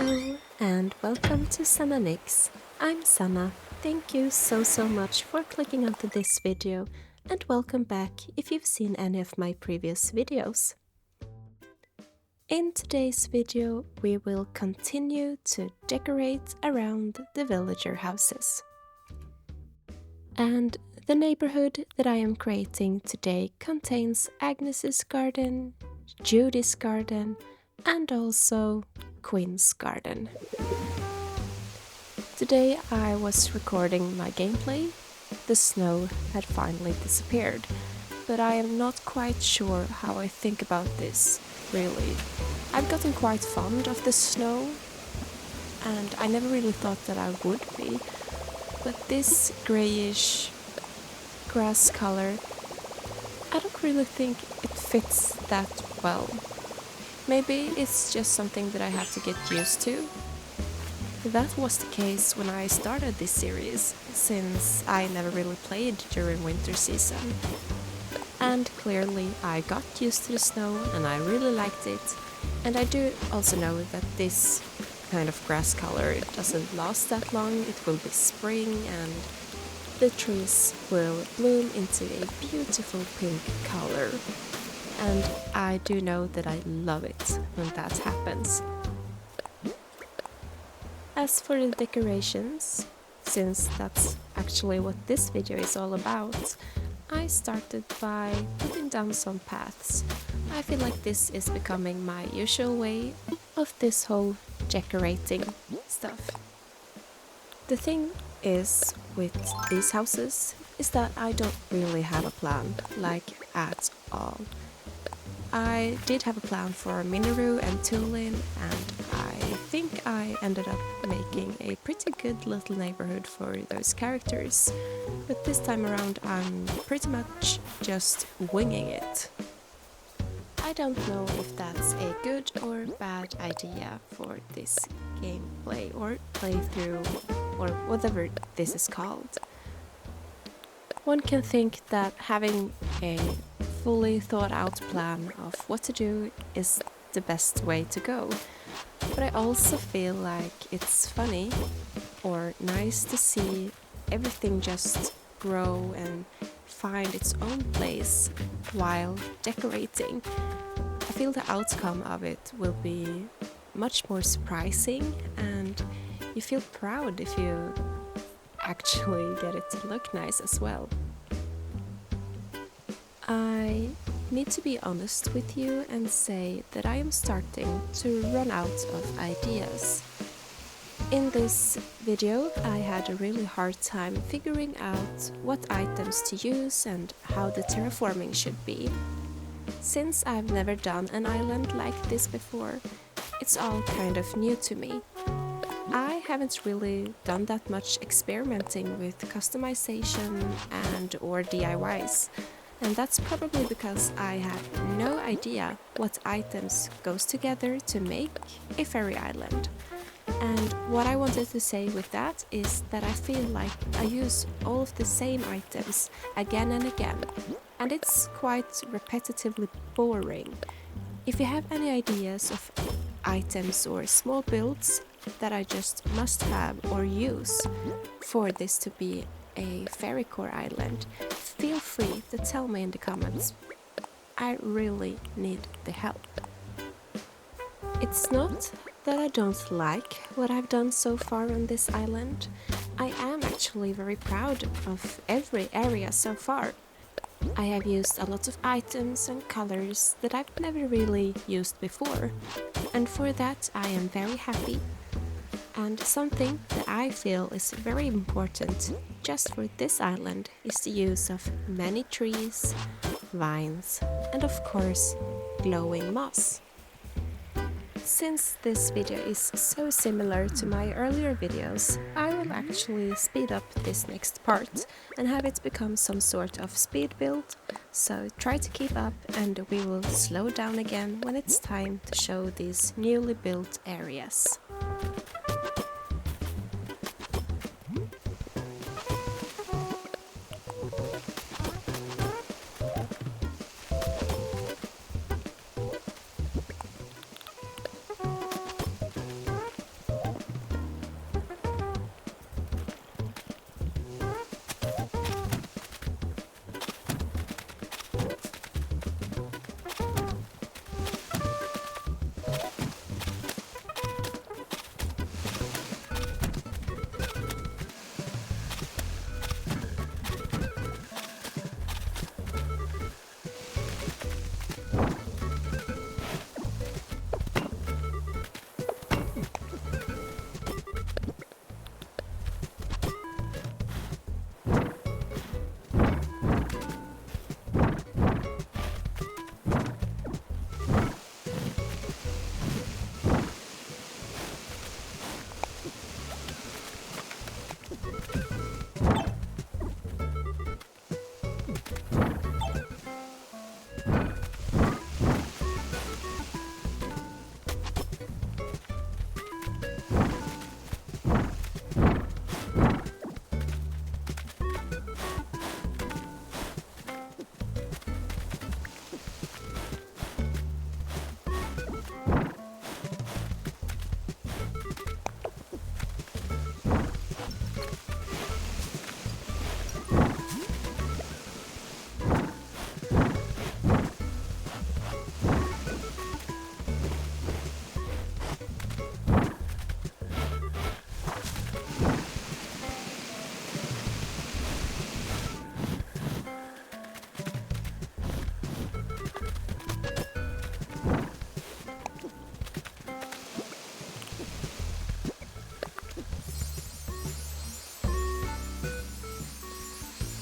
Hello and welcome to Sana Mix. I'm Sana. Thank you so much for clicking onto this video and welcome back if you've seen any of my previous videos. In today's video we will continue to decorate around the villager houses. And the neighborhood that I am creating today contains Agnes's garden, Judy's garden, and also Quinn's garden. Today I was recording my gameplay. The snow had finally disappeared, but I am not quite sure how I think about this, really. I've gotten quite fond of the snow, and I never really thought that I would be, but this greyish grass color, I don't really think it fits that well. Maybe it's just something that I have to get used to. That was the case when I started this series, since I never really played during winter season. And clearly I got used to the snow and I really liked it. And I do also know that this kind of grass color, it doesn't last that long. It will be spring and the trees will bloom into a beautiful pink color. And I do know that I love it when that happens. As for the decorations, since that's actually what this video is all about, I started by putting down some paths. I feel like this is becoming my usual way of this whole decorating stuff. The thing is with these houses is that I don't really have a plan, like at all. I did have a plan for Minoru and Tulin, and I think I ended up making a pretty good little neighborhood for those characters. But this time around I'm pretty much just winging it. I don't know if that's a good or bad idea for this gameplay or playthrough or whatever this is called. One can think that having a fully thought out plan of what to do is the best way to go. But I also feel like it's funny or nice to see everything just grow and find its own place while decorating. I feel the outcome of it will be much more surprising and you feel proud if you actually get it to look nice as well. I need to be honest with you and say that I am starting to run out of ideas. In this video I had a really hard time figuring out what items to use and how the terraforming should be. Since I've never done an island like this before, it's all kind of new to me. I haven't really done that much experimenting with customization and or DIYs. And that's probably because I have no idea what items goes together to make a fairy island. And what I wanted to say with that is that I feel like I use all of the same items again and again, and it's quite repetitively boring. If you have any ideas of items or small builds that I just must have or use for this to be a fairy core island, feel free to tell me in the comments. I really need the help. It's not that I don't like what I've done so far on this island. I am actually very proud of every area so far. I have used a lot of items and colors that I've never really used before, and for that I am very happy. And something that I feel is very important just for this island is the use of many trees, vines, and of course glowing moss. Since this video is so similar to my earlier videos, I will actually speed up this next part and have it become some sort of speed build, so try to keep up and we will slow down again when it's time to show these newly built areas.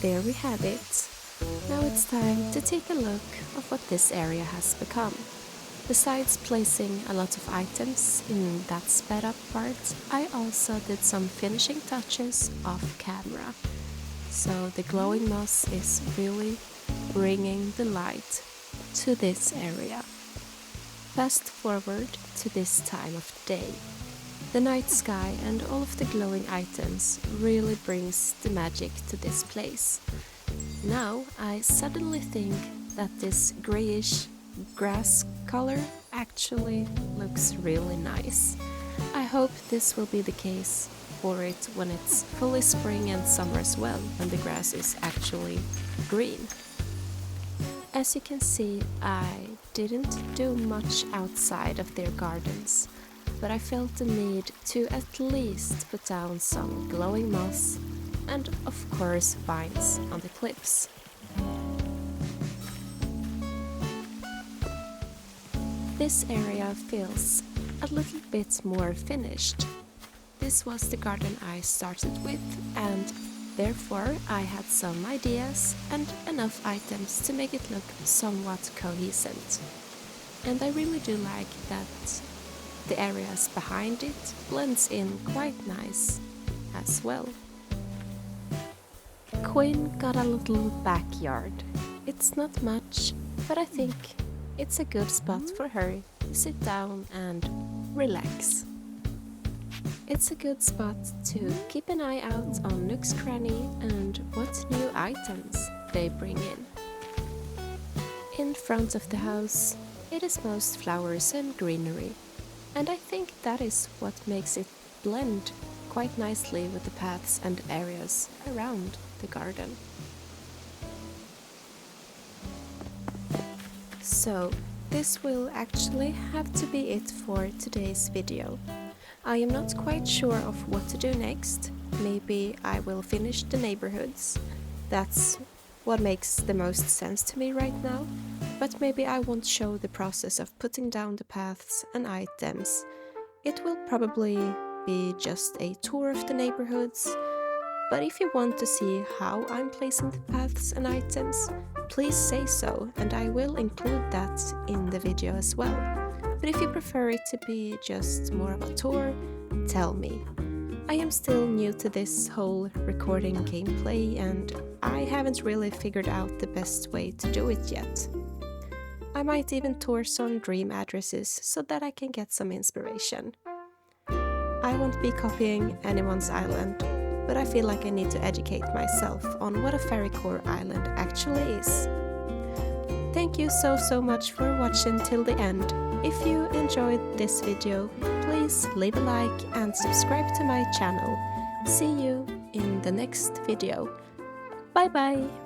there we have it. Now it's time to take a look of what this area has become. Besides placing a lot of items in that sped up part, I also did some finishing touches off camera. So the glowing moss is really bringing the light to this area. Fast forward to this time of day. The night sky and all of the glowing items really brings the magic to this place. Now I suddenly think that this grayish grass color actually looks really nice. I hope this will be the case for it when it's fully spring and summer as well, when the grass is actually green. As you can see, I didn't do much outside of their gardens, but I felt the need to at least put down some glowing moss and of course vines on the cliffs. This area feels a little bit more finished. This was the garden I started with, and therefore I had some ideas and enough items to make it look somewhat cohesive. And I really do like that the areas behind it blends in quite nice as well. Quinn got a little backyard. It's not much, but I think it's a good spot for her to sit down and relax. It's a good spot to keep an eye out on Nook's Cranny and what new items they bring in. In front of the house, it is most flowers and greenery, and I think that is what makes it blend quite nicely with the paths and areas around the garden. So, this will actually have to be it for today's video. I am not quite sure of what to do next. Maybe I will finish the neighborhoods. That's what makes the most sense to me right now. But maybe I won't show the process of putting down the paths and items. It will probably be just a tour of the neighborhoods. But if you want to see how I'm placing the paths and items, please say so, and I will include that in the video as well. But if you prefer it to be just more of a tour, tell me. I am still new to this whole recording gameplay, and I haven't really figured out the best way to do it yet. I might even tour some dream addresses so that I can get some inspiration. I won't be copying anyone's island, but I feel like I need to educate myself on what a fairy core island actually is. Thank you so much for watching till the end. If you enjoyed this video, please leave a like and subscribe to my channel. See you in the next video. Bye bye!